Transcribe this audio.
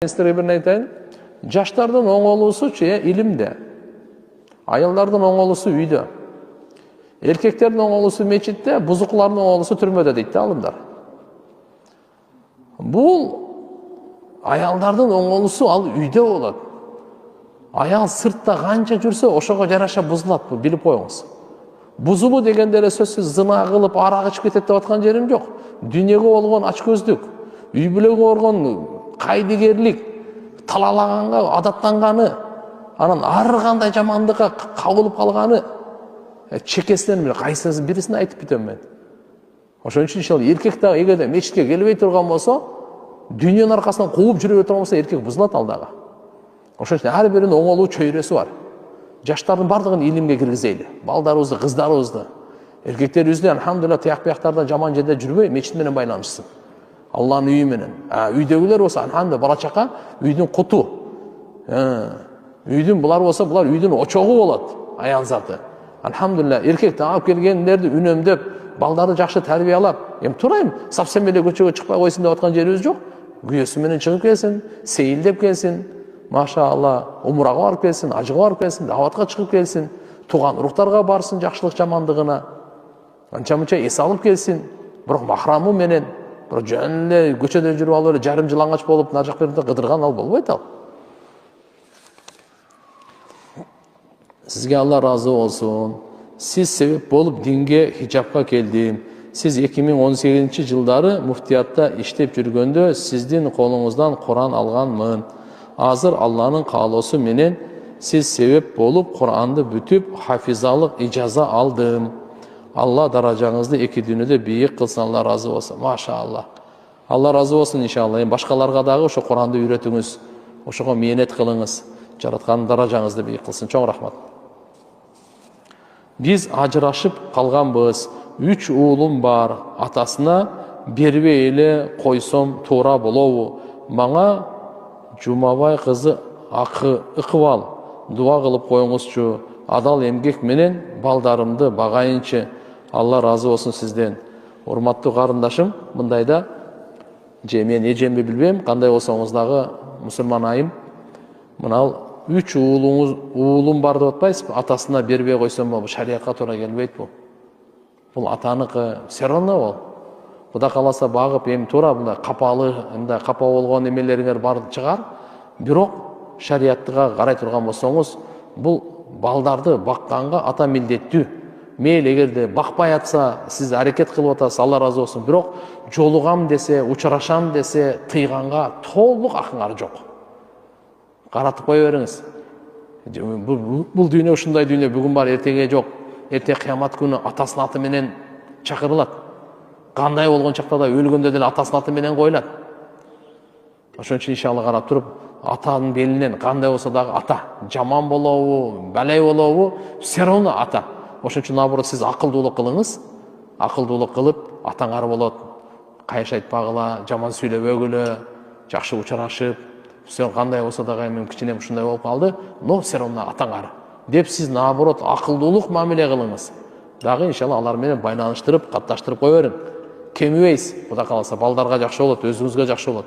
Сіздерге бір айтайын, жаштардың оңолуысы илимде, аялдардың оңолуысы үйде, еркектердің оңолуысы мечітте, бұзықлардың оңолуысы түрмеде дейді алымдар. Бұл аялдардың оңолуысы ал үйде болады. Аял сыртта қанша жүрсе, ошоға жараша бұзылады, бұл біліп қойыңыз. Бұзылу дегендері сөзсіз зына қылып, арақ ішіп кетеді деп атқан жерім жоқ. Дүниеге болған açкөздік, үй бүлеге болған қайдыгерлік, талалағанға адаттанғаны, анан ары қандай жамандыққа қауылып қалғаны, чекесінен бір қайсысын бірісін айтып бітем мен. Ошон үчүн иншалла еркекті егерде мешітке келбей тұрған болса, дүниенің арқасынан қуып жүре тұрған болса, еркек бұзылады алдағы. Ошон үчүн әр бірінің оңолуу чөйресі бар. Жаштардың бардығын илимге кіргізейлі. Балдарыбызды, қыздарыбызды, еркектерибизди алхамдулилlah тияк-бияктарда жаман жерде жүрбөй, мешіт менен байланышсын. Allah'ın үйі менен. Үйдегілер болса, алхамдулилlah бара-чака үйдің құту. Үйдің бұлар болса, бұлар үйдің очоғы болады, аял заты. Алхамдулилlah, еркекті алып келгендерді үнемдеп, балдарды жақсы тәрбиялап, турайым, совсем эле көчөгө чыкпай койсун деп аткан жерибиз жок. Күйөөсү менен чыгып келсин, сейилдеп келсин, машаалла, умурага барып келсин, ажыга барып келсин, даватка чыгып келсин, туган уруктарга барсын жакшылык жамандыгына. Анча-мынча эс алып келсин, бирок махрамы менен, бирок жөн эле көчөдө жүрүп алып эле жарым жылаңач болуп, нар жак жерде кыдырган ал болбойт ал. Сизге Алла разы болсун. Сиз себеп болуп динге, хижапка келдим. Сиз 2018-жылдары муфтиятта иштеп жүргөндө сиздин колуңуздан Кур'ан алганмын. Азыр Алланын каалоосу менен сиз себеп болуп Кур'анды бүтүп, хафизалык ижаза алдым. Алла даражаңызды эки дүйнөдө бийик кылсын, Алла разы болсун. Машаалла. Алла разы болсун иншалла. Башкаларга дагы ошо Кур'анды үйрөтүңүз, ошого мээнет кылыңыз. Жараткан даражаңызды бийик кылсын. Чоң рахмат. Биз ажырашып калганбыз. 3 уулум бар. Атасына бербей эле койсом туура болобу? Мага Жумабай кызы Ыкыбал дуа кылып коюңузчу. Адал эмгек менен балдарымды багайынчы. Алла разы болсун сизден. Урматтуу карындашым, мындайда мен эжемди билбейм, кандай болсоңуз дагы мусулман айым. Мына 3 уулум бар деп атпайсызбы? Атасына бербей койсом бул шариатка туура келбейт бул. Бул атаныкы, все равно бол. Кудай кааласа багып, туура мындай капалы, мындай капа болгон эмелериңер бар чыгар. Бирок шариаттыга карай турган болсоңуз, бул балдарды бакканга ата милдеттүү. Мейлі эгерде бакпай атса, сиз аракет кылып атасыз, Алла разы болсун. Бирок жолугам десе, учурашам десе, тыйганга толук акыңар жок. Каратып кое бериңиз. Бул дүйнө ушундай дүйнө, бүгүн бар, эртеге жок. Эрте кыямат күнү атасынын аты менен чакырылат. Кандай болгон чакта да өлгөндө деле атасынын аты менен коюлат. Ошон үчүн иншалла карап туруп, атанын белинен кандай болсо дагы ата, жаман болобу, балай болобу, все равно ата. Ошон үчүн наоборот сиз акылдуулук кылыңыз. Акылдуулук кылып, атаңар болот. Кайш айтпагыла, жаман сүйлөбөгүлө, жакшы учурашып, все кандай болсо дагы мен кичинем ушундай болуп калды, но все равно атаңар деп сиз наоборот акылдуулук мамиле кылыңыз. Дагы иншалла алар менен байланыштырып, катташтырып кое бериң. Кемибейсиз, Кудай кааласа балдарга жакшы болот, өзүңүзгө жакшы болот.